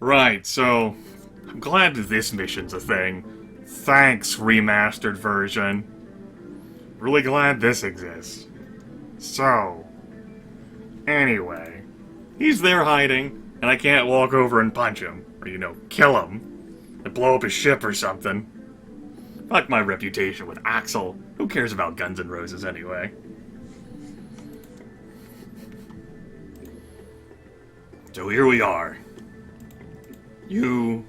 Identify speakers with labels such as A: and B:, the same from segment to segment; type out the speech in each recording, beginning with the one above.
A: Right, so I'm glad that this mission's a thing. Thanks, remastered version. Really glad this exists. So, anyway, he's there hiding, and I can't walk over and punch him, or, kill him, and blow up his ship or something. Fuck my reputation with Axel. Who cares about Guns N' Roses anyway? So here we are. You,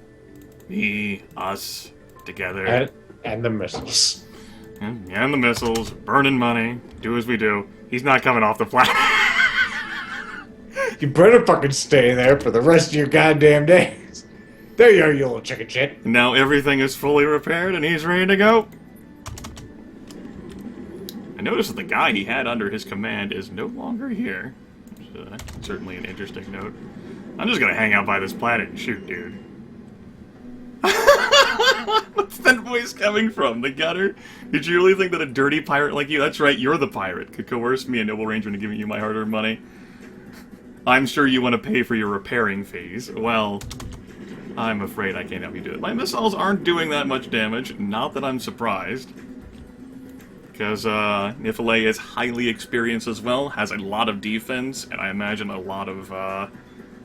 A: me, us, together.
B: And the missiles.
A: And the missiles, burning money, do as we do. He's not coming off the planet.
B: You better fucking stay there for the rest of your goddamn days. There you are, you little chicken shit.
A: Now everything is fully repaired and he's ready to go. I noticed that the guy he had under his command is no longer here. That's certainly an interesting note. I'm just gonna hang out by this planet and shoot, dude. What's that voice coming from? The gutter? Did you really think that a dirty pirate like you, that's right, you're the pirate, could coerce me, a noble ranger, into giving you my hard-earned money? I'm sure you want to pay for your repairing fees. Well, I'm afraid I can't help you do it. My missiles aren't doing that much damage, not that I'm surprised. Because Nifale is highly experienced as well, has a lot of defense, and I imagine a lot of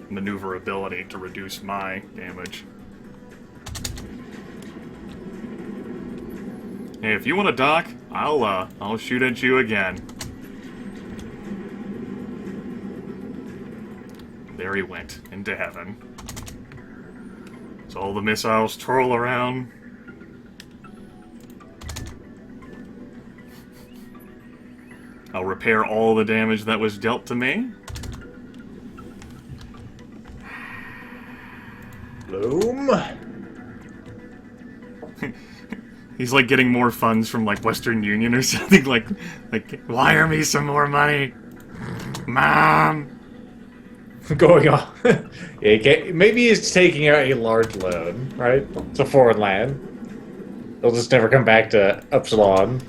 A: maneuverability to reduce my damage. Hey, if you want to dock, I'll shoot at you again. There he went, into heaven. So all the missiles twirl around. I'll repair all the damage that was dealt to me.
B: Bloom.
A: He's like getting more funds from like Western Union or something, like wire me some more money, Mom.
B: Going on. Yeah, maybe he's taking out a large loan, right? It's a foreign land. He'll just never come back to Upsilon.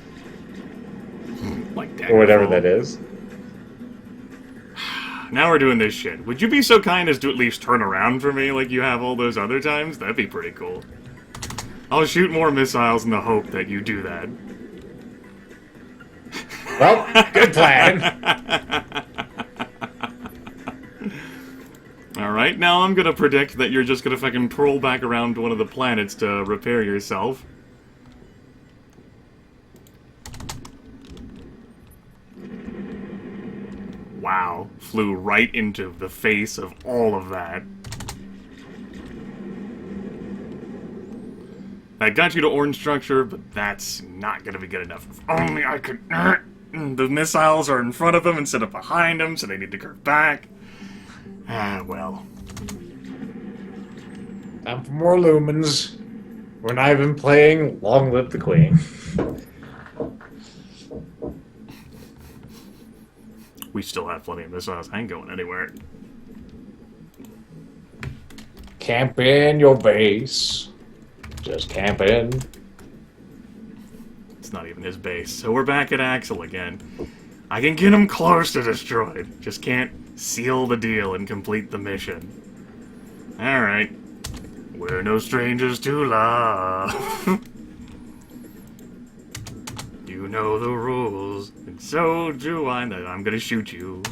A: Like
B: or whatever that is.
A: Now we're doing this shit. Would you be so kind as to at least turn around for me like you have all those other times? That'd be pretty cool. I'll shoot more missiles in the hope that you do that.
B: Well, good plan.
A: Alright, now I'm gonna predict that you're just gonna fucking troll back around to one of the planets to repair yourself. Wow, flew right into the face of all of that. That got you to orange structure, but that's not gonna be good enough. If only I could... The missiles are in front of them instead of behind them, so they need to curve back. Ah, well.
B: Time for more lumens. We're not even playing Long Live the Queen.
A: We still have plenty of missiles. I ain't going anywhere.
B: Camp in your base. Just camp in.
A: It's not even his base. So we're back at Axel again. I can get him close to destroyed. Just can't seal the deal and complete the mission. Alright. We're no strangers to love. You know the rules, and so do I. That I'm gonna shoot you.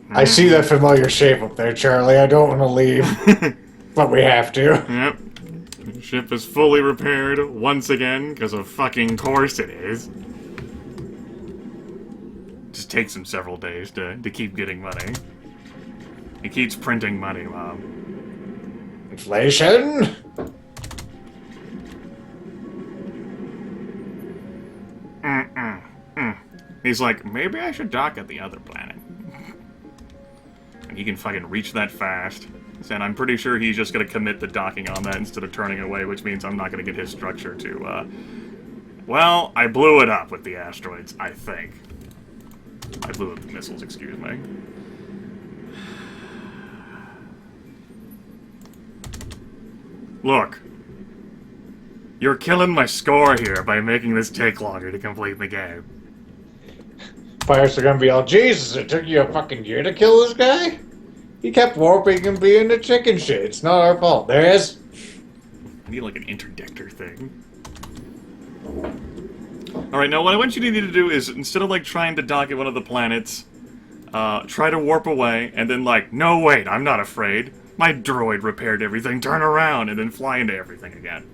B: I see that familiar shape up there, Charlie. I don't want to leave, but we have to.
A: Yep. The ship is fully repaired once again, because of fucking course it is. Just takes him several days to keep getting money. He keeps printing money, Mom.
B: Inflation?
A: He's like, maybe I should dock at the other planet. And he can fucking reach that fast. And I'm pretty sure he's just gonna commit the docking on that instead of turning it away, which means I'm not gonna get his structure to, Well, I blew it up with the asteroids, I think. I blew up the missiles, excuse me. Look. You're killing my score here by making this take longer to complete the game.
B: pirates are gonna be all, Jesus, it took you a fucking year to kill this guy? He kept warping and being a chicken shit. It's not our fault. There is.
A: I need like an interdictor thing. Alright, now what I want you to need to do is, instead of like trying to dock at one of the planets, try to warp away, and then like, no wait, I'm not afraid. My droid repaired everything, turn around, and then fly into everything again.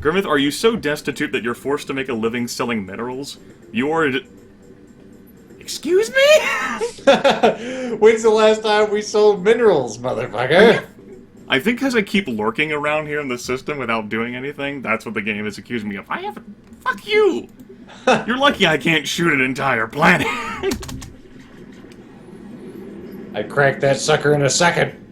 A: Grimith, are you so destitute that you're forced to make a living selling minerals? You're... Excuse me?
B: When's the last time we sold minerals, motherfucker?
A: I think because I keep lurking around here in the system without doing anything, that's what the game is accusing me of. I haven't... Fuck you! You're lucky I can't shoot an entire planet.
B: I cracked that sucker in a second.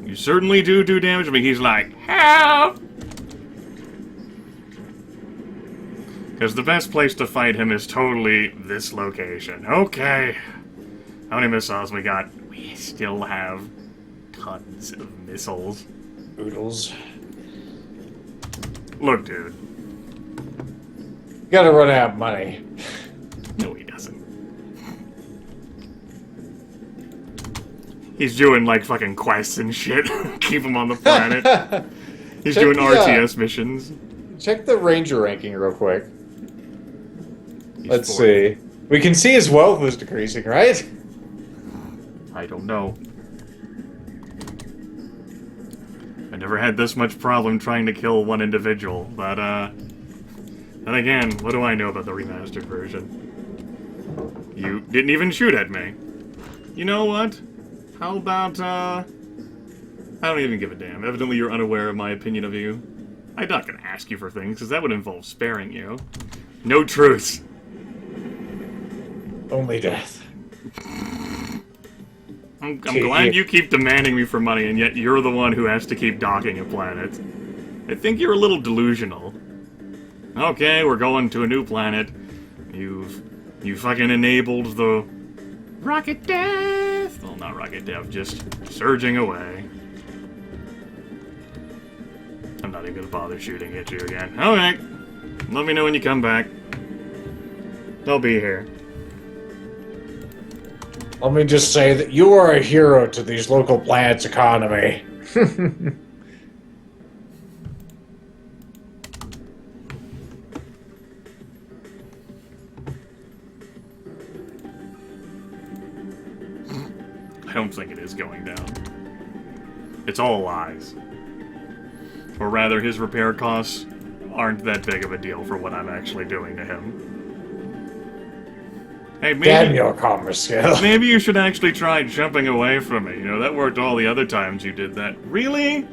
A: You certainly do damage to me. He's like, help! Because the best place to fight him is totally this location. Okay. How many missiles we got? We still have tons of missiles.
B: Oodles.
A: Look, dude.
B: You gotta run out of money.
A: No, he doesn't. He's doing, like, fucking quests and shit. Keep him on the planet. He's doing RTS missions.
B: Check the Ranger ranking real quick. Let's
A: 40.
B: see. We can see his wealth is decreasing, right?
A: I don't know. I never had this much problem trying to kill one individual, but, then again, what do I know about the remastered version? You didn't even shoot at me. You know what? How about, I don't even give a damn. Evidently you're unaware of my opinion of you. I'm not gonna ask you for things, because that would involve sparing you. No truce.
B: Only death.
A: I'm glad you keep demanding me for money, and yet you're the one who has to keep docking a planet. I think you're a little delusional. Okay, we're going to a new planet. You fucking enabled the rocket death. Well, not rocket death, just surging away. I'm not even gonna bother shooting at you again. Alright. Let me know when you come back. I'll be here.
B: Let me just say that you are a hero to these local planets' economy.
A: I don't think it is going down. It's all lies. Or rather, his repair costs aren't that big of a deal for what I'm actually doing to him. Hey,
B: Damn your commerce skill.
A: maybe you should actually try jumping away from me. You know, that worked all the other times you did that. Really?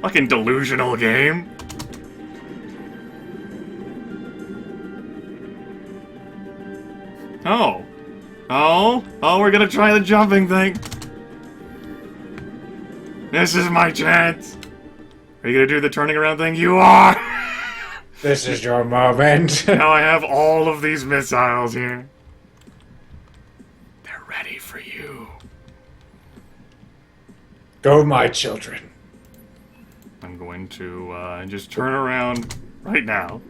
A: Fucking delusional game. Oh. Oh, we're gonna try the jumping thing. This is my chance. Are you gonna do the turning around thing? You are!
B: This is your moment.
A: Now I have all of these missiles here. They're ready for you.
B: Go, my children.
A: I'm going to just turn around right now.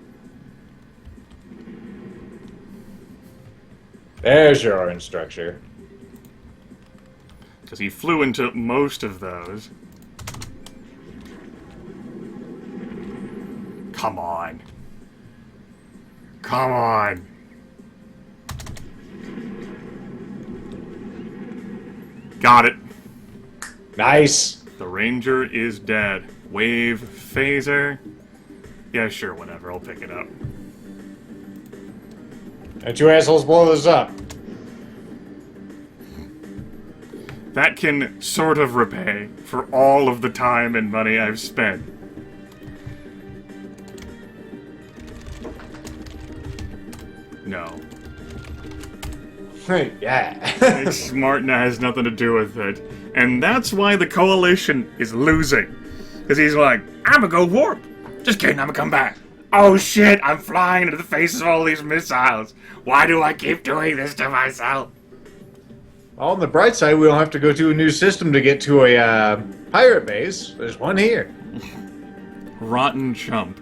B: There's your orange structure.
A: Because he flew into most of those. Come on. Come on. Got it.
B: Nice.
A: The Ranger is dead. Wave phaser. Yeah, sure, whatever. I'll pick it up.
B: And you assholes blow this up.
A: That can sort of repay for all of the time and money I've spent. No.
B: Yeah.
A: Smart has nothing to do with it. And that's why the Coalition is losing. Because he's like, I'm gonna go warp. Just kidding, I'm gonna come back. Oh shit, I'm flying into the faces of all these missiles. Why do I keep doing this to myself?
B: On the bright side, we don't have to go to a new system to get to a pirate base. There's one here.
A: Rotten chump.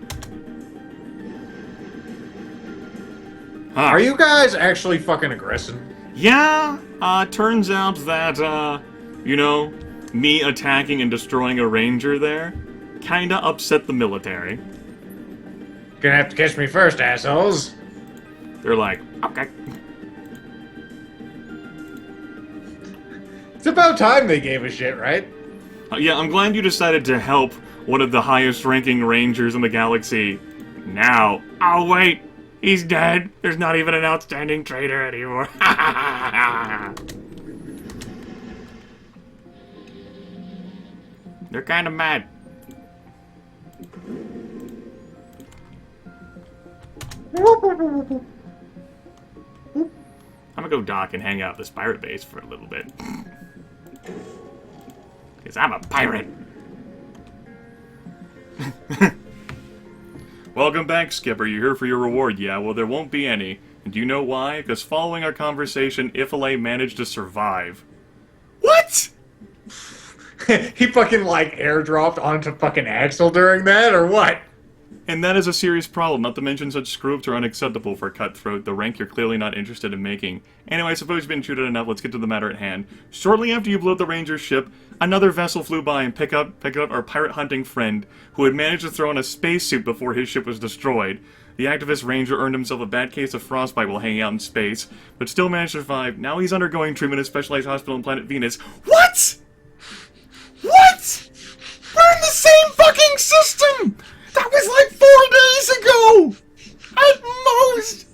A: Huh.
B: Are you guys actually fucking aggressive?
A: Yeah, turns out that, you know, me attacking and destroying a ranger there kinda upset the military.
B: Gonna have to catch me first, assholes.
A: They're like, okay.
B: It's about time they gave a shit, right?
A: Yeah, I'm glad you decided to help one of the highest ranking rangers in the galaxy. Now, oh wait, he's dead. There's not even an outstanding traitor anymore. They're kind of mad. I'm gonna go dock and hang out at this pirate base for a little bit. Because I'm a pirate. Welcome back, Skipper. You're here for your reward. Yeah, well, there won't be any. And do you know why? Because following our conversation, Ifale managed to survive. What?
B: He fucking, like, airdropped onto fucking Axel during that, or what?
A: And that is a serious problem, not to mention such screw-ups are unacceptable for Cutthroat, the rank you're clearly not interested in making. Anyway, I suppose you've been treated enough, let's get to the matter at hand. Shortly after you blew up the Ranger's ship, another vessel flew by and picked up our pirate-hunting friend, who had managed to throw on a spacesuit before his ship was destroyed. The activist Ranger earned himself a bad case of frostbite while hanging out in space, but still managed to survive. Now he's undergoing treatment at a specialized hospital on planet Venus. What?! What?! We're in the same fucking system! That was like 4 days ago! At most!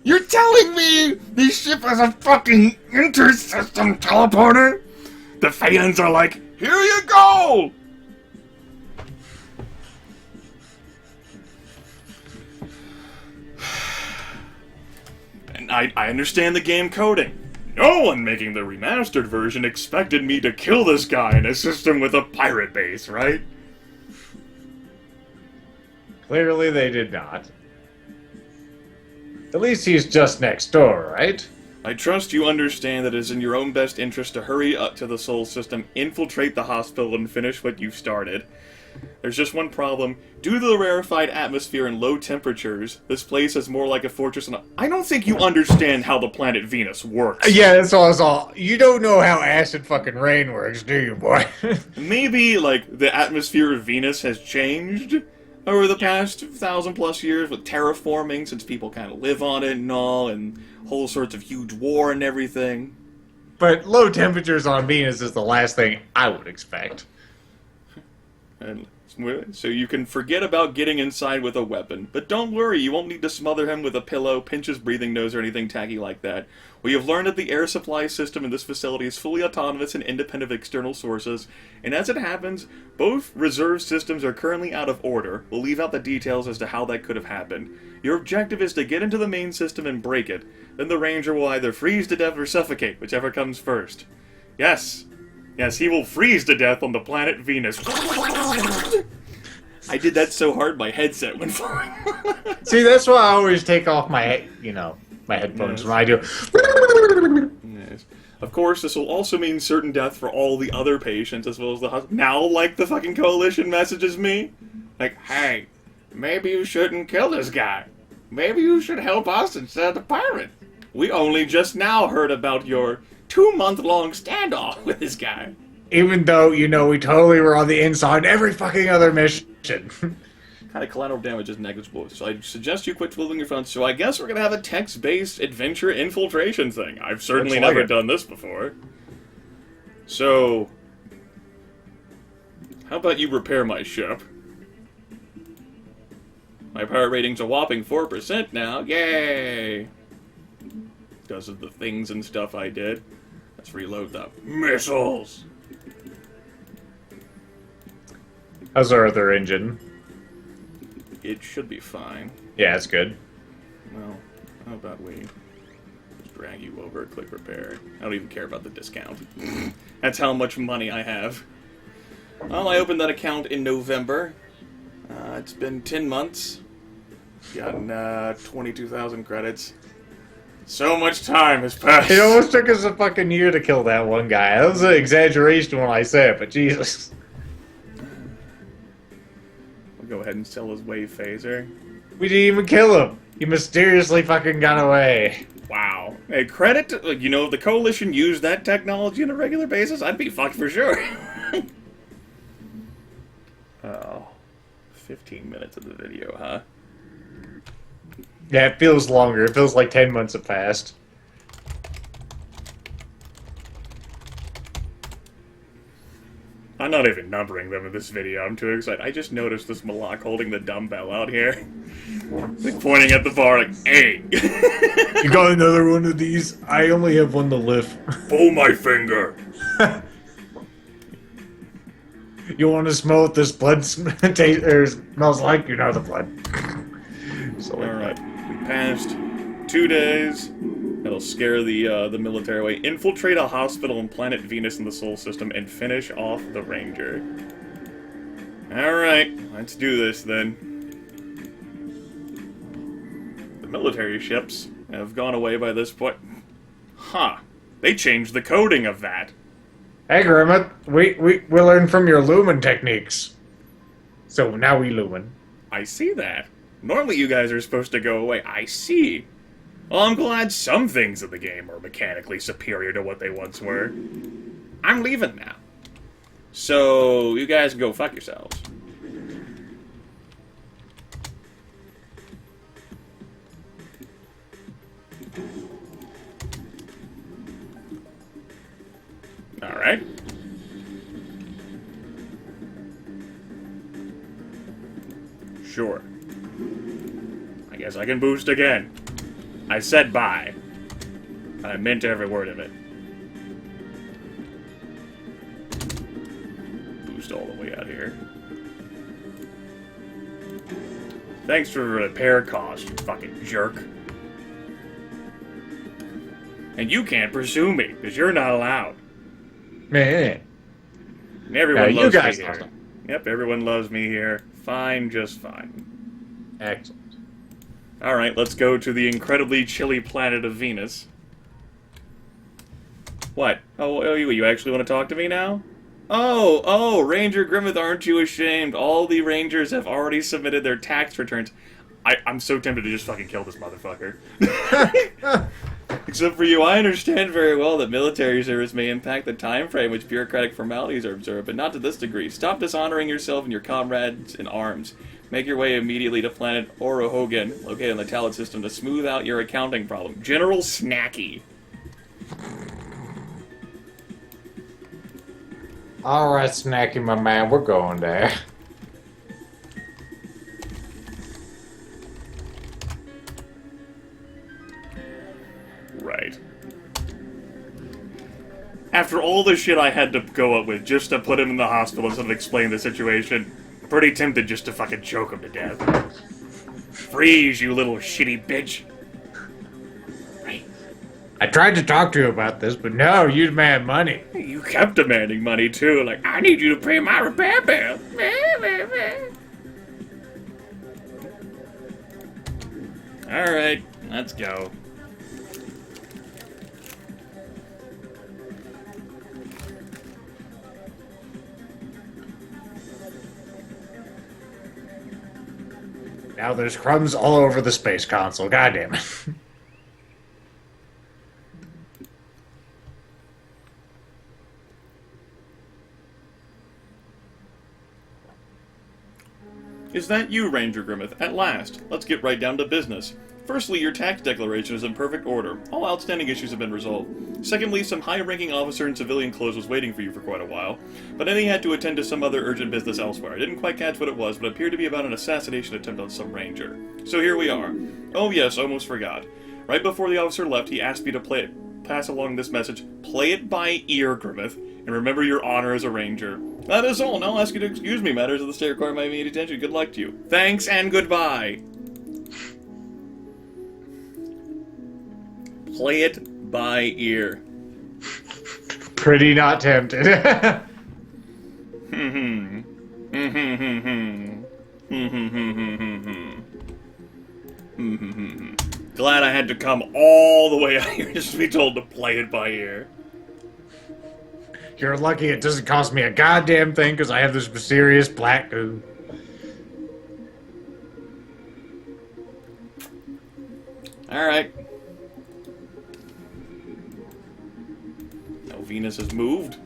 A: You're telling me this ship has a fucking inter-system teleporter? The Phaeons are like, here you go! And I understand the game coding. No one making the remastered version expected me to kill this guy in a system with a pirate base, right?
B: Clearly they did not. At least he's just next door, right?
A: I trust you understand that it is in your own best interest to hurry up to the Sol system, infiltrate the hospital, and finish what you've started. There's just one problem. Due to the rarefied atmosphere and low temperatures, this place is more like a fortress and I don't think you understand how the planet Venus works.
B: Yeah, that's all. You don't know how acid fucking rain works, do you, boy?
A: Maybe, like, the atmosphere of Venus has changed over the past 1,000+ years with terraforming, since people kind of live on it and all, and whole sorts of huge war and everything.
B: But low temperatures on Venus is the last thing I would expect.
A: And so you can forget about getting inside with a weapon. But don't worry, you won't need to smother him with a pillow, pinch his breathing nose, or anything tacky like that. We have learned that the air supply system in this facility is fully autonomous and independent of external sources, and as it happens, both reserve systems are currently out of order. We'll leave out the details as to how that could have happened. Your objective is to get into the main system and break it. Then the Ranger will either freeze to death or suffocate, whichever comes first. Yes, he will freeze to death on the planet Venus. I did that so hard my headset went flying.
B: See, that's why I always take off my, my headphones when I do.
A: Yes. Of course, this will also mean certain death for all the other patients, as well as the now, like, the fucking Coalition messages me. Like, hey, maybe you shouldn't kill this guy. Maybe you should help us instead of the pirate. We only just now heard about your 2-month-long standoff with this guy.
B: Even though, we totally were on the inside every fucking other mission.
A: Kind of collateral damage is negligible, so I suggest you quit twiddling your thumbs. So I guess we're gonna have a text-based adventure infiltration thing. I've certainly never done this before. So, how about you repair my ship? My pirate rating's a whopping 4% now. Yay! Because of the things and stuff I did. Let's reload the missiles.
B: How's our other engine?
A: It should be fine.
B: Yeah, it's good.
A: Well, how about we just drag you over, click repair. I don't even care about the discount. That's how much money I have. Well, I opened that account in November. It's been 10 months. Gotten 22,000 credits. So much time has passed.
B: It almost took us a fucking year to kill that one guy. That was an exaggeration when I say it, but Jesus.
A: We'll go ahead and sell his wave phaser.
B: We didn't even kill him. He mysteriously fucking got away.
A: Wow. Hey, credit to, like, you know, if the Coalition used that technology on a regular basis, I'd be fucked for sure. Oh. 15 minutes of the video, huh?
B: Yeah, it feels longer. It feels like 10 months have passed.
A: I'm not even numbering them in this video. I'm too excited. I just noticed this Malak holding the dumbbell out here. Like pointing at the bar like, hey!
B: You got another one of these? I only have one to lift.
A: Pull my finger!
B: You want to smell what this blood smells like? You know the blood. So
A: alright. We passed 2 days. That'll scare the military away. Infiltrate a hospital on planet Venus in the Sol system and finish off the Ranger. Alright, let's do this then. The military ships have gone away by this point. Huh. They changed the coding of that.
B: Hey, Grimith, we learned from your lumen techniques. So now we lumen.
A: I see that. Normally you guys are supposed to go away. I see. Well, I'm glad some things in the game are mechanically superior to what they once were. I'm leaving now. So, you guys can go fuck yourselves. Alright. Sure. I guess I can boost again. I said bye. I meant every word of it. Boost all the way out here. Thanks for the repair cost, you fucking jerk. And you can't pursue me, because you're not allowed.
B: Man.
A: And everyone
B: you
A: loves
B: guys
A: me
B: love
A: here.
B: them.
A: Yep, everyone loves me here. Fine, just fine.
B: Excellent.
A: Alright, let's go to the incredibly chilly planet of Venus. What? Oh, you actually want to talk to me now? Oh, Ranger Grimith, aren't you ashamed? All the Rangers have already submitted their tax returns. I'm so tempted to just fucking kill this motherfucker. Except for you, I understand very well that military service may impact the time frame which bureaucratic formalities are observed, but not to this degree. Stop dishonoring yourself and your comrades in arms. Make your way immediately to planet Orohogan, located on the Talat system, to smooth out your accounting problem. General Snacky.
B: Alright, Snacky, my man, we're going there.
A: Right. After all the shit I had to go up with just to put him in the hospital instead of explain the situation, I'm pretty tempted just to fucking choke him to death. Freeze, you little shitty bitch. Right.
B: I tried to talk to you about this, but no, you demand money.
A: You kept demanding money too, like, I need you to pay my repair bill. Alright, let's go.
B: Now there's crumbs all over the space console, goddamn it.
A: Is that you, Ranger Grimith? At last. Let's get right down to business. Firstly, your tax declaration is in perfect order. All outstanding issues have been resolved. Secondly, some high-ranking officer in civilian clothes was waiting for you for quite a while, but then he had to attend to some other urgent business elsewhere. I didn't quite catch what it was, but it appeared to be about an assassination attempt on some ranger. So here we are. Oh yes, almost forgot. Right before the officer left, he asked me to pass along this message. Play it by ear, Grimith, and remember your honor as a ranger. That is all, and I'll ask you to excuse me. Matters of the state require my immediate attention. Good luck to you. Thanks and goodbye. Play it by ear.
B: Pretty not tempted.
A: glad I had to come all the way out here just to be told to play it by ear.
B: You're lucky it doesn't cost me a goddamn thing because I have this mysterious black goo.
A: Alright. Now Venus has moved.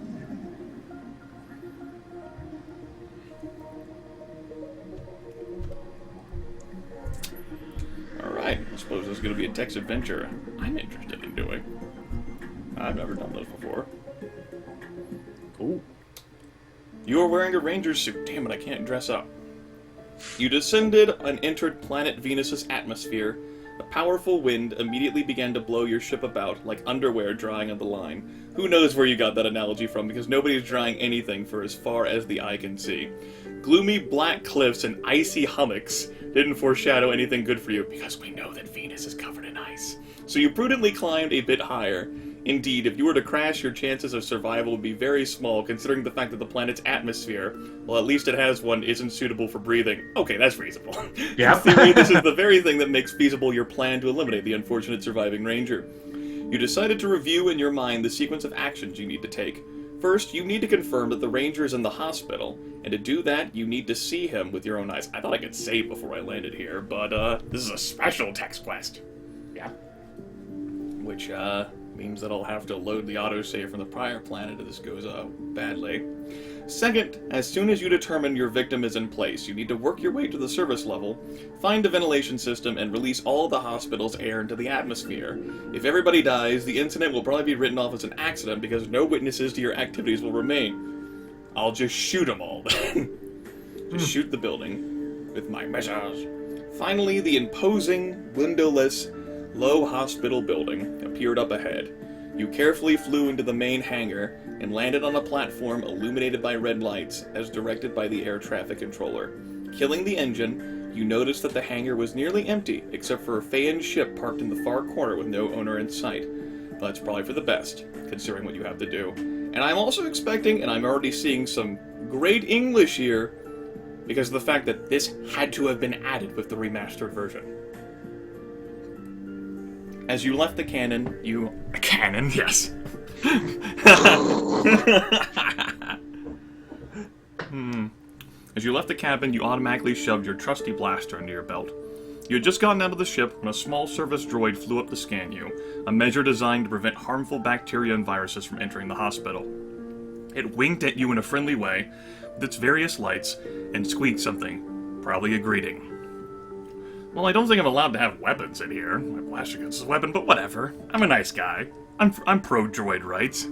A: Alright, I suppose this is going to be a text adventure I'm interested in doing. I've never done this before. Cool. You are wearing a ranger suit. Damn it, I can't dress up. You descended and entered planet Venus's atmosphere. A powerful wind immediately began to blow your ship about, like underwear drying on the line. Who knows where you got that analogy from, because nobody's drying anything for as far as the eye can see. Gloomy black cliffs and icy hummocks didn't foreshadow anything good for you, because we know that Venus is covered in ice. So you prudently climbed a bit higher. Indeed, if you were to crash, your chances of survival would be very small, considering the fact that the planet's atmosphere, well, at least it has one, isn't suitable for breathing. Okay, that's reasonable.
B: Yeah.
A: In theory, this is the very thing that makes feasible your plan to eliminate the unfortunate surviving ranger. You decided to review in your mind the sequence of actions you need to take. First, you need to confirm that the ranger is in the hospital, and to do that, you need to see him with your own eyes. I thought I could save before I landed here, but this is a special text quest.
B: Yeah.
A: Which, means that I'll have to load the autosave from the prior planet if this goes badly. Second, as soon as you determine your victim is in place, you need to work your way to the service level, find a ventilation system, and release all of the hospital's air into the atmosphere. If everybody dies, the incident will probably be written off as an accident because no witnesses to your activities will remain. I'll just shoot them all then. Just shoot the building with my measures. Finally, the imposing, windowless, low hospital building appeared up ahead. You carefully flew into the main hangar and landed on a platform illuminated by red lights as directed by the air traffic controller. Killing the engine, you noticed that the hangar was nearly empty except for a fanned ship parked in the far corner with no owner in sight. But that's probably for the best, considering what you have to do. And I'm also expecting, and I'm already seeing some great English here, because of the fact that this had to have been added with the remastered version. As you left the cannon, Cannon, yes. As you left the cabin, you automatically shoved your trusty blaster into your belt. You had just gotten out of the ship when a small service droid flew up to scan you, a measure designed to prevent harmful bacteria and viruses from entering the hospital. It winked at you in a friendly way, with its various lights, and squeaked something, probably a greeting. Well, I don't think I'm allowed to have weapons in here. My blaster gun's a weapon, but whatever. I'm a nice guy. I'm pro-droid rights.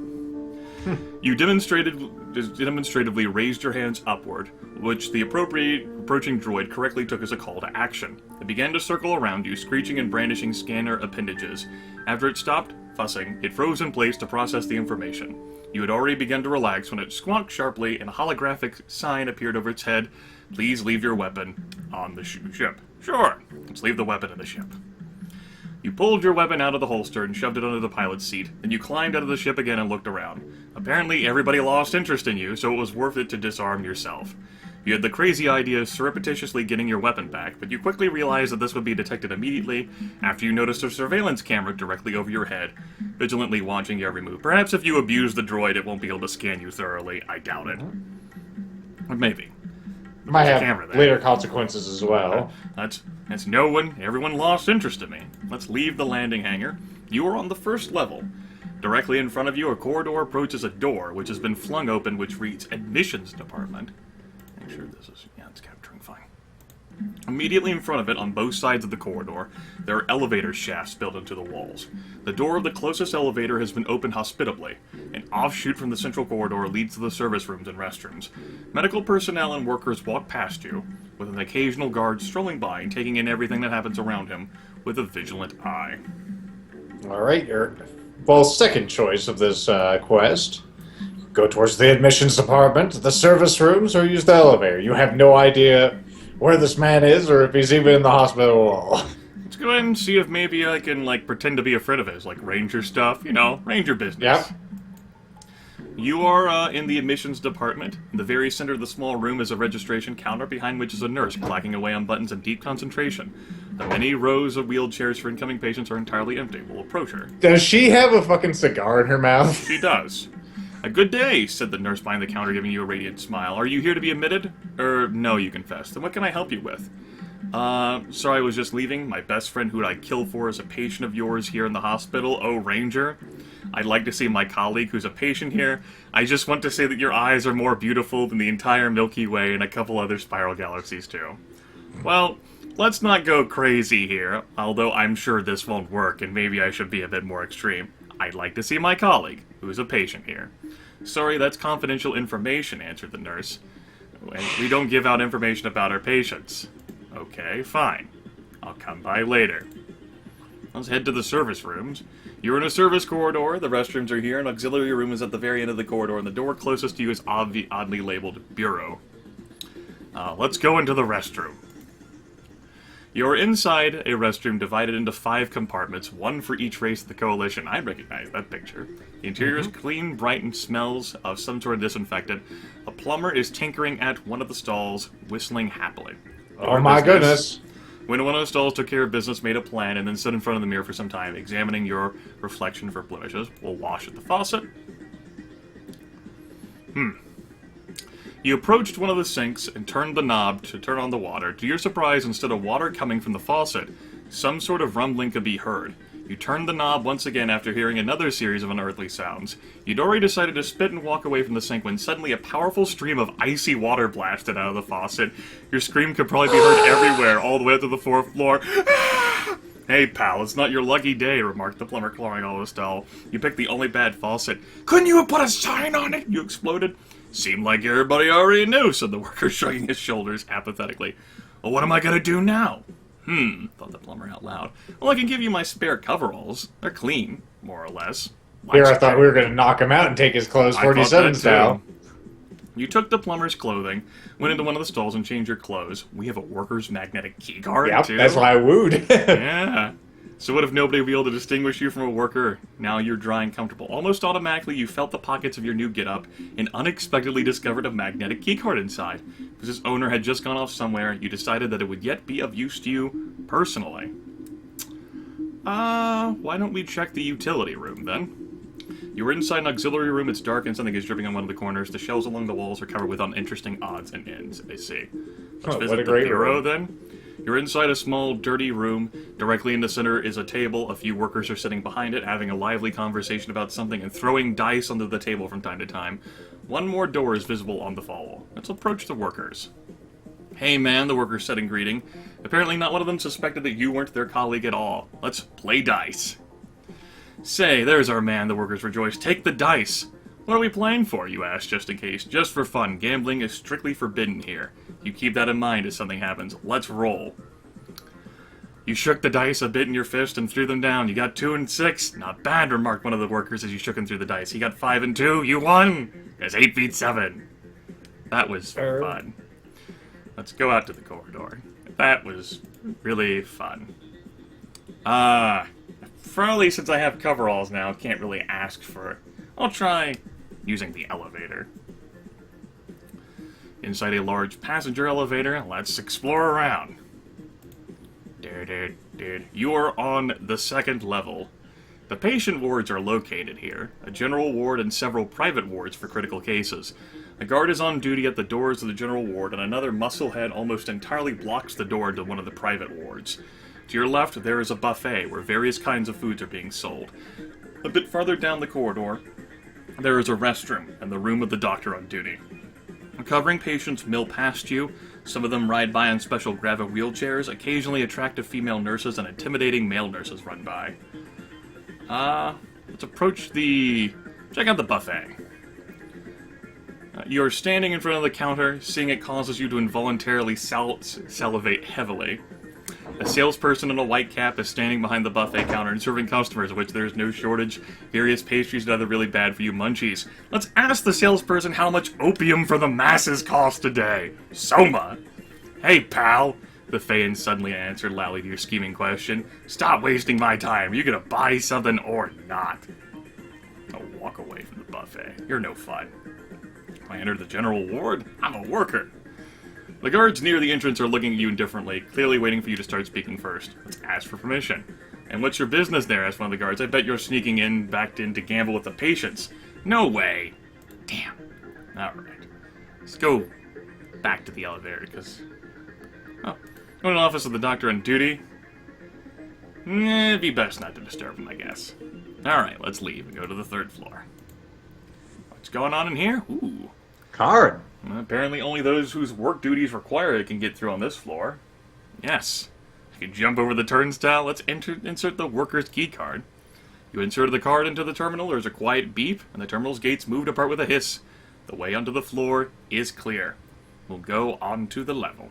A: You demonstratively raised your hands upward, which the approaching droid correctly took as a call to action. It began to circle around you, screeching and brandishing scanner appendages. After it stopped fussing, it froze in place to process the information. You had already begun to relax when it squawked sharply and a holographic sign appeared over its head. Please leave your weapon on the ship. Sure, let's leave the weapon in the ship. You pulled your weapon out of the holster and shoved it under the pilot's seat. Then you climbed out of the ship again and looked around. Apparently, everybody lost interest in you, so it was worth it to disarm yourself. You had the crazy idea of surreptitiously getting your weapon back, but you quickly realized that this would be detected immediately after you noticed a surveillance camera directly over your head, vigilantly watching your every move. Perhaps if you abuse the droid, it won't be able to scan you thoroughly. I doubt it. Or maybe.
B: Might have later consequences as well.
A: That's no one. Everyone lost interest in me. Let's leave the landing hangar. You are on the first level. Directly in front of you, a corridor approaches a door, which has been flung open, which reads Admissions Department. Make sure this is... yeah, it's capturing fine. Immediately in front of it, on both sides of the corridor, there are elevator shafts built into the walls. The door of the closest elevator has been opened hospitably. An offshoot from the central corridor leads to the service rooms and restrooms. Medical personnel and workers walk past you, with an occasional guard strolling by and taking in everything that happens around him with a vigilant eye.
B: Alright, your second choice of this quest. Go towards the admissions department, the service rooms, or use the elevator. You have no idea where this man is or if he's even in the hospital at all.
A: Let's go ahead and see if maybe I can, pretend to be a friend of his, Ranger stuff, Ranger business.
B: Yep.
A: You are in the admissions department. In the very center of the small room is a registration counter, behind which is a nurse clacking away on buttons in deep concentration. The many rows of wheelchairs for incoming patients are entirely empty. We'll approach her.
B: Does she have a fucking cigar in her mouth?
A: She does. A good day, said the nurse behind the counter, giving you a radiant smile. Are you here to be admitted? No, you confess. Then what can I help you with? Sorry, I was just leaving. My best friend who I'd kill for is a patient of yours here in the hospital. Oh, Ranger. I'd like to see my colleague who's a patient here. I just want to say that your eyes are more beautiful than the entire Milky Way and a couple other spiral galaxies, too. Well, let's not go crazy here, although I'm sure this won't work, and maybe I should be a bit more extreme. I'd like to see my colleague, who is a patient here. Sorry, that's confidential information, answered the nurse. We don't give out information about our patients. Okay, fine. I'll come by later. Let's head to the service rooms. You're in a service corridor. The restrooms are here. An auxiliary room is at the very end of the corridor, and the door closest to you is oddly labeled Bureau. Let's go into the restroom. You're inside a restroom divided into 5 compartments, one for each race of the Coalition. I recognize that picture. The interior is clean, bright, and smells of some sort of disinfectant. A plumber is tinkering at one of the stalls, whistling happily.
B: Oh my goodness.
A: When one of the stalls took care of business, made a plan, and then stood in front of the mirror for some time, examining your reflection for blemishes. We'll wash at the faucet. You approached one of the sinks and turned the knob to turn on the water. To your surprise, instead of water coming from the faucet, some sort of rumbling could be heard. You turned the knob once again after hearing another series of unearthly sounds. You'd already decided to spit and walk away from the sink when suddenly a powerful stream of icy water blasted out of the faucet. Your scream could probably be heard everywhere, all the way up to the 4th floor. Hey, pal, it's not your lucky day, remarked the plumber, clawing all the stall. You picked the only bad faucet. Couldn't you have put a sign on it? You exploded. Seemed like everybody already knew, said the worker, shrugging his shoulders apathetically. Well, what am I gonna do now? Thought the plumber out loud. Well, I can give you my spare coveralls. They're clean, more or less.
B: Here I thought we were going to knock him out and take his clothes 47 style.
A: You took the plumber's clothing, went into one of the stalls and changed your clothes. We have a worker's magnetic keycard,
B: yep,
A: too.
B: that's why I wooed.
A: Yeah. So what if nobody would be able to distinguish you from a worker? Now you're dry and comfortable. Almost automatically, you felt the pockets of your new get-up and unexpectedly discovered a magnetic keycard inside. Because its owner had just gone off somewhere, you decided that it would yet be of use to you personally. Why don't we check the utility room, then? You were inside an auxiliary room. It's dark and something is dripping on one of the corners. The shelves along the walls are covered with uninteresting odds and ends. I see. Let's visit the bureau, then. You're inside a small, dirty room. Directly in the center is a table. A few workers are sitting behind it, having a lively conversation about something and throwing dice onto the table from time to time. One more door is visible on the wall. Let's approach the workers. Hey, man, the workers said in greeting. Apparently not one of them suspected that you weren't their colleague at all. Let's play dice. Say, there's our man, the workers rejoiced. Take the dice. What are we playing for, you asked, just in case. Just for fun. Gambling is strictly forbidden here. You keep that in mind as something happens. Let's roll. You shook the dice a bit in your fist and threw them down. You got 2 and 6. Not bad, remarked one of the workers as you shook him through the dice. He got 5 and 2. You won. That's 8 feet 7. That was fun. Let's go out to the corridor. That was really fun. Probably since I have coveralls now, can't really ask for... I'll try using the elevator. Inside a large passenger elevator, let's explore around. You are on the 2nd level. The patient wards are located here. A general ward and several private wards for critical cases. A guard is on duty at the doors of the general ward, and another musclehead almost entirely blocks the door to one of the private wards. To your left, there is a buffet where various kinds of foods are being sold. A bit farther down the corridor, there is a restroom and the room of the doctor on duty. Recovering patients mill past you. Some of them ride by on special gravity wheelchairs. Occasionally, attractive female nurses and intimidating male nurses run by. Let's approach check out the buffet. You're standing in front of the counter. Seeing it causes you to involuntarily salivate heavily. A salesperson in a white cap is standing behind the buffet counter and serving customers, of which there is no shortage. Various pastries and other really bad-for-you munchies. Let's ask the salesperson how much opium for the masses costs today. Soma! Hey, pal! The Phaean suddenly answered loudly to your scheming question. Stop wasting my time. Are you gonna buy something or not? I'll walk away from the buffet. You're no fun. I enter the general ward. I'm a worker. The guards near the entrance are looking at you indifferently, clearly waiting for you to start speaking first. Let's ask for permission. And what's your business there? Asked one of the guards. I bet you're sneaking in, backed in to gamble with the patients. No way. Damn. Alright. Let's go back to the elevator, because... Oh. Go to the office of the doctor on duty. It'd be best not to disturb him, I guess. Alright, let's leave and go to the 3rd floor. What's going on in here? Ooh.
B: Card.
A: Well, apparently only those whose work duties require it can get through on this floor. Yes. You can jump over the turnstile. Let's insert the worker's key card. You inserted the card into the terminal, there's a quiet beep, and the terminal's gates moved apart with a hiss. The way onto the floor is clear. We'll go on to the level.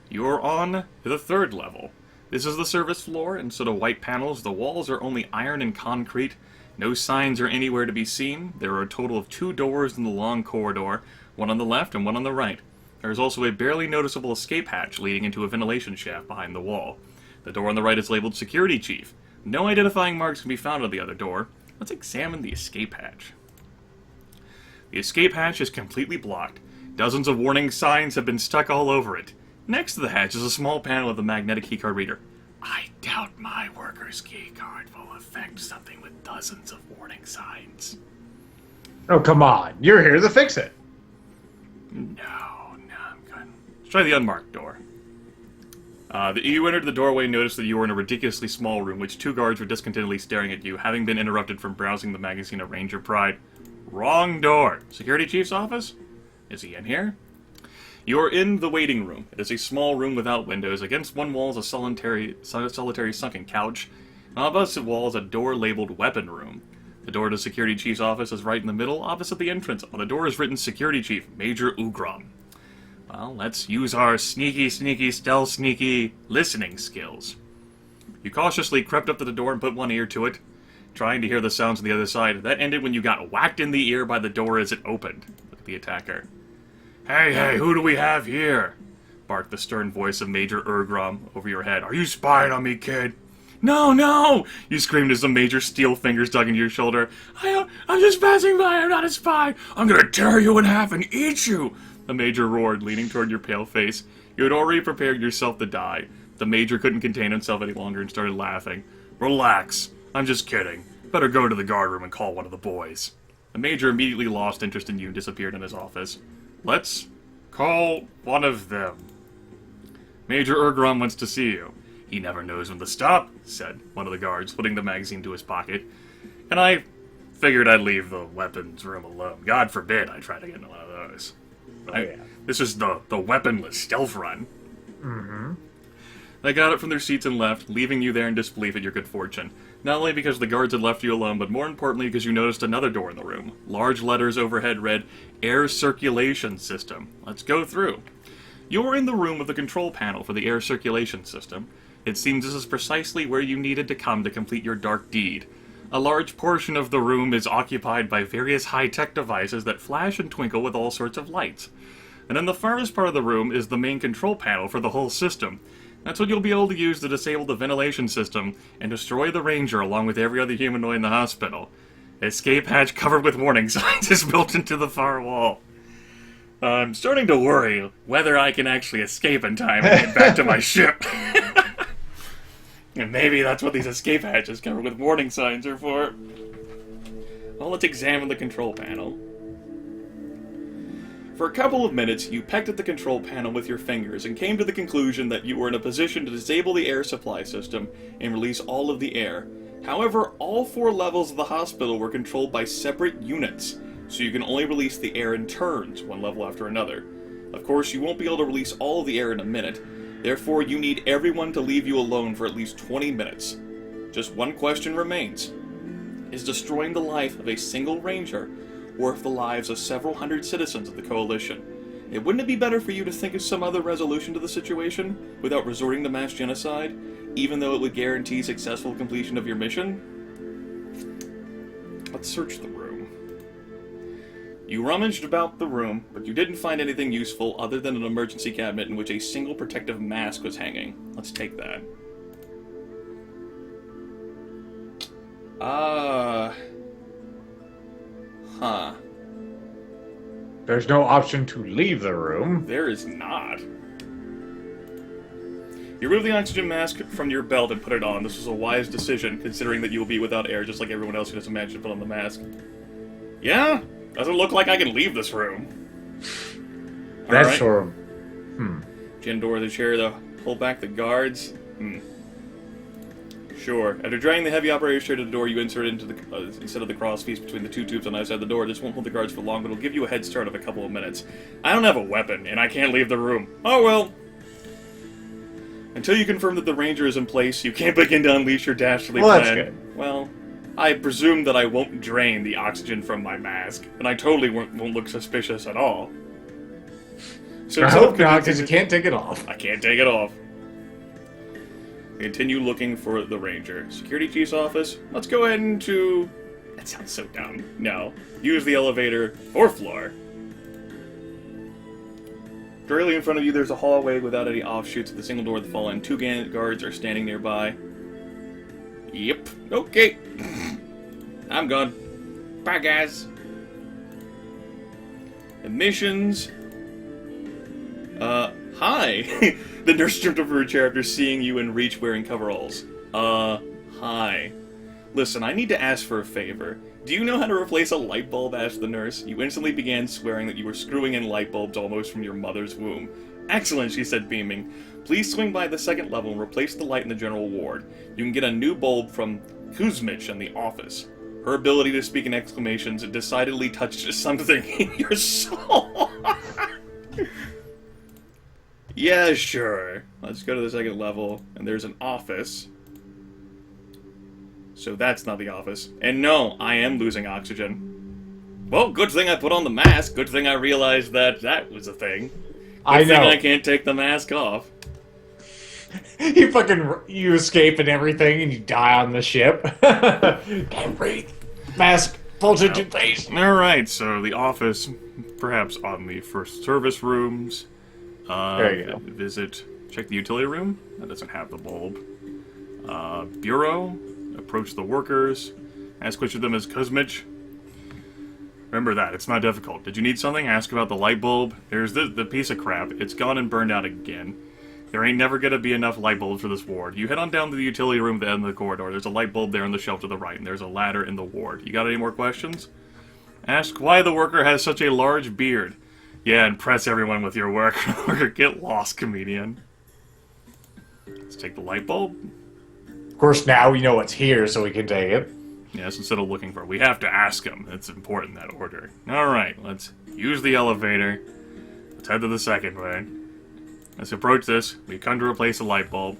A: You're on to the 3rd level. This is the service floor. Instead of white panels, the walls are only iron and concrete. No signs are anywhere to be seen. There are a total of 2 doors in the long corridor, one on the left and one on the right. There is also a barely noticeable escape hatch leading into a ventilation shaft behind the wall. The door on the right is labeled Security Chief. No identifying marks can be found on the other door. Let's examine the escape hatch. The escape hatch is completely blocked. Dozens of warning signs have been stuck all over it. Next to the hatch is a small panel with a magnetic keycard reader. I doubt my worker's keycard will affect something with dozens of warning signs.
B: Oh, come on. You're here to fix it.
A: No, I'm good. Let's try the unmarked door. You entered the doorway and noticed that you were in a ridiculously small room, which 2 guards were discontentedly staring at you, having been interrupted from browsing the magazine of Ranger Pride. Wrong door. Security Chief's office? Is he in here? You are in the waiting room. It is a small room without windows. Against one wall is a solitary sunken couch. On the opposite wall is a door labeled Weapon Room. The door to the Security Chief's office is right in the middle, opposite the entrance. On the door is written Security Chief, Major Ugram. Well, let's use our sneaky, stealth, sneaky listening skills. You cautiously crept up to the door and put one ear to it, trying to hear the sounds on the other side. That ended when you got whacked in the ear by the door as it opened. Look at the attacker. Hey, who do we have here? Barked the stern voice of Major Urgram over your head. Are you spying on me, kid? No! You screamed as the Major steel fingers dug into your shoulder. I'm just passing by, I'm not a spy. I'm gonna tear you in half and eat you. The Major roared, leaning toward your pale face. You had already prepared yourself to die. The Major couldn't contain himself any longer and started laughing. Relax. I'm just kidding. Better go to the guard room and call one of the boys. The Major immediately lost interest in you and disappeared in his office. Let's call one of them. Major Urgram wants to see you. He never knows when to stop, said one of the guards, putting the magazine to his pocket. And I figured I'd leave the weapons room alone. God forbid I try to get into one of those. This is the weaponless stealth run.
B: Mm-hmm.
A: They got up from their seats and left, leaving you there in disbelief at your good fortune. Not only because the guards had left you alone, but more importantly because you noticed another door in the room. Large letters overhead read, Air Circulation System. Let's go through. You're in the room with the control panel for the air circulation system. It seems this is precisely where you needed to come to complete your dark deed. A large portion of the room is occupied by various high-tech devices that flash and twinkle with all sorts of lights. And in the farthest part of the room is the main control panel for the whole system. That's what you'll be able to use to disable the ventilation system and destroy the Ranger along with every other humanoid in the hospital. Escape hatch covered with warning signs is built into the far wall. I'm starting to worry whether I can actually escape in time and get back to my ship. And maybe that's what these escape hatches covered with warning signs are for. Well, let's examine the control panel. For a couple of minutes, you pecked at the control panel with your fingers and came to the conclusion that you were in a position to disable the air supply system and release all of the air. However, all 4 levels of the hospital were controlled by separate units, so you can only release the air in turns, one level after another. Of course, you won't be able to release all of the air in a minute, therefore you need everyone to leave you alone for at least 20 minutes. Just one question remains. Is destroying the life of a single Ranger worth the lives of several hundred citizens of the Coalition? And wouldn't it be better for you to think of some other resolution to the situation without resorting to mass genocide, even though it would guarantee successful completion of your mission? Let's search the room. You rummaged about the room, but you didn't find anything useful other than an emergency cabinet in which a single protective mask was hanging. Let's take that. Huh.
B: There's no option to leave the room.
A: There is not. You remove the oxygen mask from your belt and put it on. This was a wise decision, considering that you will be without air just like everyone else who doesn't manage to put on the mask. Yeah? Doesn't look like I can leave this room.
B: That's
A: right.
B: sort of...
A: Gin door of the chair to pull back the guards. Sure. After dragging the heavy operator chair to the door, you insert it into the instead of the cross piece between the two tubes on either side of the door. This won't hold the guards for long, but it'll give you a head start of a couple of minutes. I don't have a weapon, and I can't leave the room. Oh well. Until you confirm that the ranger is in place, you can't begin to unleash your dastardly plan.
B: That's good.
A: Well, I presume that I won't drain the oxygen from my mask, and I totally won't look suspicious at all. So
B: I hope not, because you can't take it off.
A: I can't take it off. Continue looking for the ranger. Security chief's office? Let's go ahead into... That sounds so dumb. No. Use the elevator. 4th floor. Directly in front of you, there's a hallway without any offshoots with a single door at the fall end. 2 guards are standing nearby. Yep. Okay. I'm gone. Bye, guys. Admissions. Hi. The nurse jumped over her chair after seeing you in reach wearing coveralls. Hi. Listen, I need to ask for a favor. Do you know how to replace a light bulb? Asked the nurse. You instantly began swearing that you were screwing in light bulbs almost from your mother's womb. Excellent, she said, beaming. Please swing by the 2nd level and replace the light in the general ward. You can get a new bulb from Kuzmich in the office. Her ability to speak in exclamations decidedly touched something in your soul. Yeah, sure. Let's go to the 2nd level, and there's an office. So that's not the office. And no, I am losing oxygen. Well, good thing I put on the mask. Good thing I realized that that was a thing.
B: I know.
A: Good thing I can't take the mask off.
B: You escape and everything, and you die on the ship. Can't breathe. Mask. Voltage in face.
A: Alright, so the office, perhaps on the first service rooms.
B: There you go.
A: Visit, check the utility room. That doesn't have the bulb. Bureau. Approach the workers. Ask which of them is Kuzmich. Remember that, it's not difficult. Did you need something? Ask about the light bulb. There's the piece of crap. It's gone and burned out again. There ain't never gonna be enough light bulbs for this ward. You head on down to the utility room at the end of the corridor. There's a light bulb there on the shelf to the right, and there's a ladder in the ward. You got any more questions? Ask why the worker has such a large beard. Yeah, impress everyone with your work, or get lost, comedian. Let's take the light bulb.
B: Of course, now we know what's here, so we can take it.
A: Yes, instead of looking for it. We have to ask him. It's important, that order. Alright, let's use the elevator. Let's head to the 2nd one. Let's approach this. We come to replace the light bulb.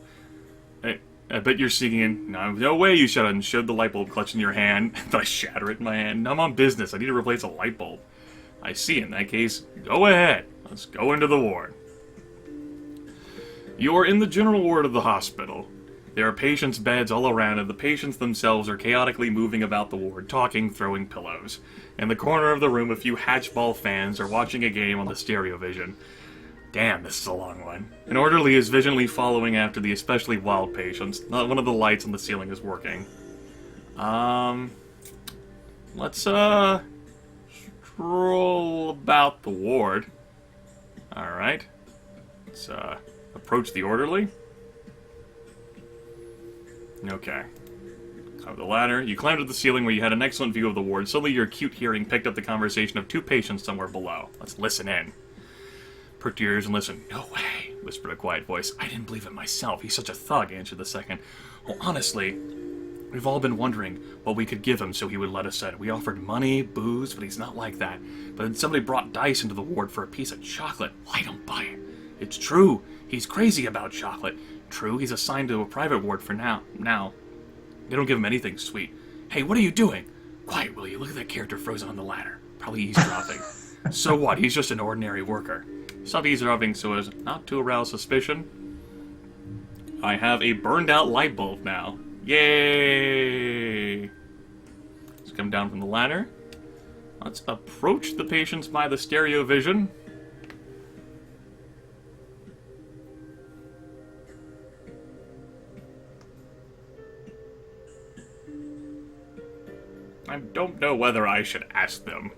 A: I bet you're seeing... No way you showed the light bulb clutch in your hand. I shatter it in my hand. I'm on business. I need to replace a light bulb. I see. In that case, go ahead. Let's go into the ward. You are in the general ward of the hospital. There are patients' beds all around, and the patients themselves are chaotically moving about the ward, talking, throwing pillows. In the corner of the room, a few hatchball fans are watching a game on the stereo vision. Damn, this is a long one. An orderly is visually following after the especially wild patients. Not one of the lights on the ceiling is working. Let's, stroll about the ward. Alright. Let's, approach the orderly. Okay. Climb the ladder. You climbed to the ceiling where you had an excellent view of the ward. Suddenly your acute hearing picked up the conversation of 2 patients somewhere below. Let's listen in. Perk your ears and listen. No way, whispered a quiet voice. I didn't believe it myself. He's such a thug, answered the second. Well, honestly, we've all been wondering what we could give him so he would let us in. We offered money, booze, but he's not like that. But then somebody brought dice into the ward for a piece of chocolate. Well, I don't buy it. It's true. He's crazy about chocolate. True, he's assigned to a private ward for now. They don't give him anything sweet. Hey, what are you doing? Quiet, will you? Look at that character frozen on the ladder. Probably eavesdropping. So what? He's just an ordinary worker. Stop eavesdropping so as not to arouse suspicion. I have a burned out light bulb now. Yay! Let's come down from the ladder. Let's approach the patients by the stereo vision. I I don't know whether I should ask them.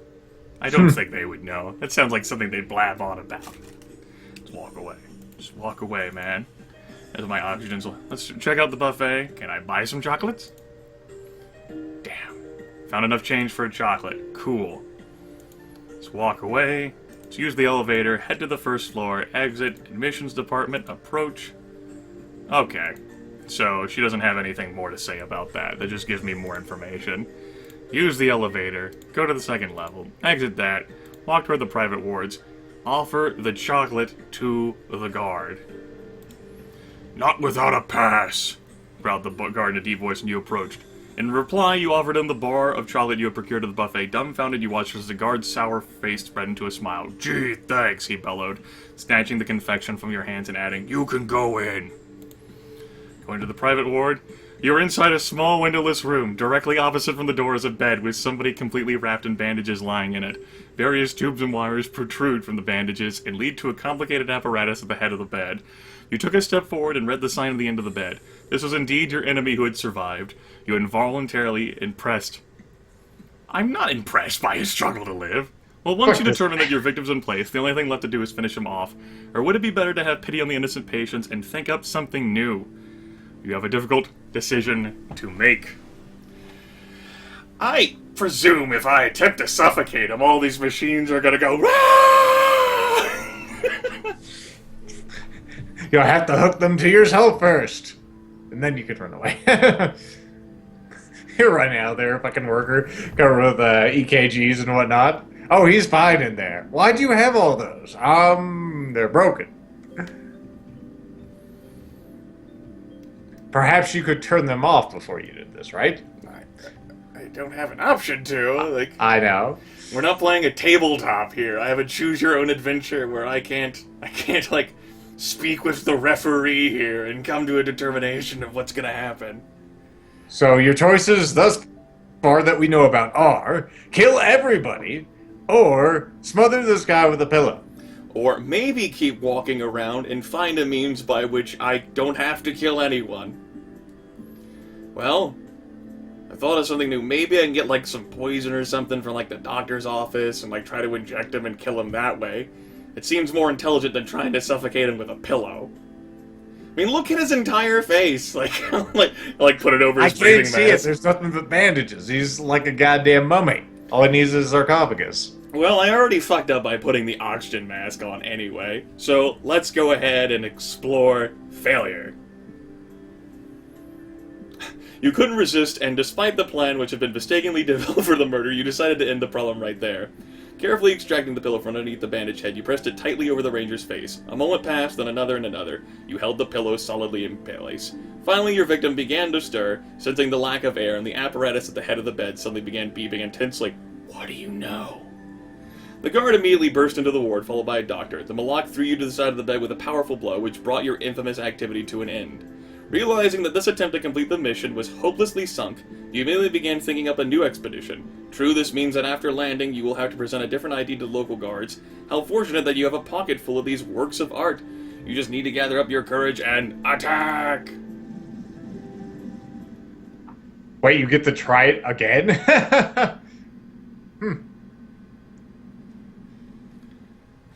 A: I don't think they would know. That sounds like something they'd blab on about. Just walk away. Just walk away, man. As my oxygen's... Let's check out the buffet. Can I buy some chocolates? Damn. Found enough change for a chocolate. Cool. Let's walk away. Let's use the elevator. Head to the first floor. Exit. Admissions department. Approach. Okay. So, she doesn't have anything more to say about that. That just gives me more information. Use the elevator. Go to the second level. Exit that. Walk toward the private wards. Offer the chocolate to the guard. Not without a pass, growled the guard in a deep voice, and you approached. In reply, you offered him the bar of chocolate you had procured at the buffet. Dumbfounded, you watched as the guard's sour face spread into a smile. Gee, thanks, he bellowed, snatching the confection from your hands and adding, You can go in. Going to the private ward, you're inside a small windowless room. Directly opposite from the door is a bed with somebody completely wrapped in bandages lying in it. Various tubes and wires protrude from the bandages and lead to a complicated apparatus at the head of the bed. You took a step forward and read the sign at the end of the bed. This was indeed your enemy who had survived. You involuntarily impressed. I'm not impressed by his struggle to live. Well, once you determine that your victim's in place, the only thing left to do is finish him off. Or would it be better to have pity on the innocent patients and think up something new? You have a difficult decision to make. I presume if I attempt to suffocate him, all these machines are gonna go,
B: You'll have to hook them to yourself first. And then you could run away. You're running out there, fucking worker, covered with EKGs and whatnot. Oh, he's fine in there. Why'd you have all those? They're broken. Perhaps you could turn them off before you did this, right?
A: I don't have an option to.
B: I know.
A: We're not playing a tabletop here. I have a choose-your-own-adventure where I can't, speak with the referee here and come to a determination of what's gonna happen.
B: So your choices thus far that we know about are kill everybody or smother this guy with a pillow.
A: Or maybe keep walking around and find a means by which I don't have to kill anyone. Well, I thought of something new. Maybe I can get, some poison or something from, the doctor's office and, try to inject him and kill him that way. It seems more intelligent than trying to suffocate him with a pillow. I mean, look at his entire face. Put it over his breathing mask.
B: I can't see it. There's nothing but bandages. He's like a goddamn mummy. All he needs is a sarcophagus.
A: Well, I already fucked up by putting the oxygen mask on anyway, so let's go ahead and explore failure. You couldn't resist, and despite the plan which had been mistakenly developed for the murder, you decided to end the problem right there. Carefully extracting the pillow from underneath the bandaged head, you pressed it tightly over the ranger's face. A moment passed, then another and another. You held the pillow solidly in place. Finally, your victim began to stir, sensing the lack of air, and the apparatus at the head of the bed suddenly began beeping intensely. What do you know? The guard immediately burst into the ward, followed by a doctor. The Malak threw you to the side of the bed with a powerful blow, which brought your infamous activity to an end. Realizing that this attempt to complete the mission was hopelessly sunk, you immediately began thinking up a new expedition. True, this means that after landing, you will have to present a different ID to local guards. How fortunate that you have a pocket full of these works of art. You just need to gather up your courage and attack!
B: Wait, you get to try it again?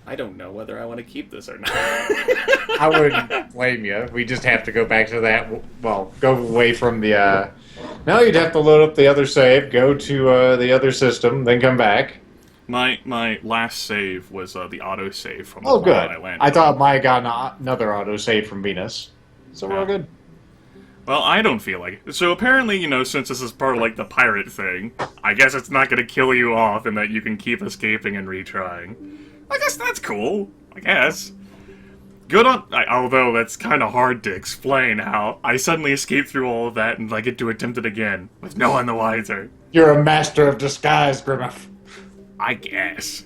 A: I don't know whether I want to keep this or not.
B: I wouldn't blame you. We just have to go back to that. Well, go away from the... No, you'd have to load up the other save, go to the other system, then come back.
A: My last save was the autosave from the
B: good.
A: I landed.
B: I thought Maya got another autosave from Venus. So we're all good.
A: Well, I don't feel like it. So apparently, since this is part of, the pirate thing, I guess it's not going to kill you off and that you can keep escaping and retrying. I guess that's cool. I guess. Good on... although that's kind of hard to explain how I suddenly escaped through all of that and I get to attempt it again, with no one the wiser.
B: You're a master of disguise, Grimith.
A: I guess.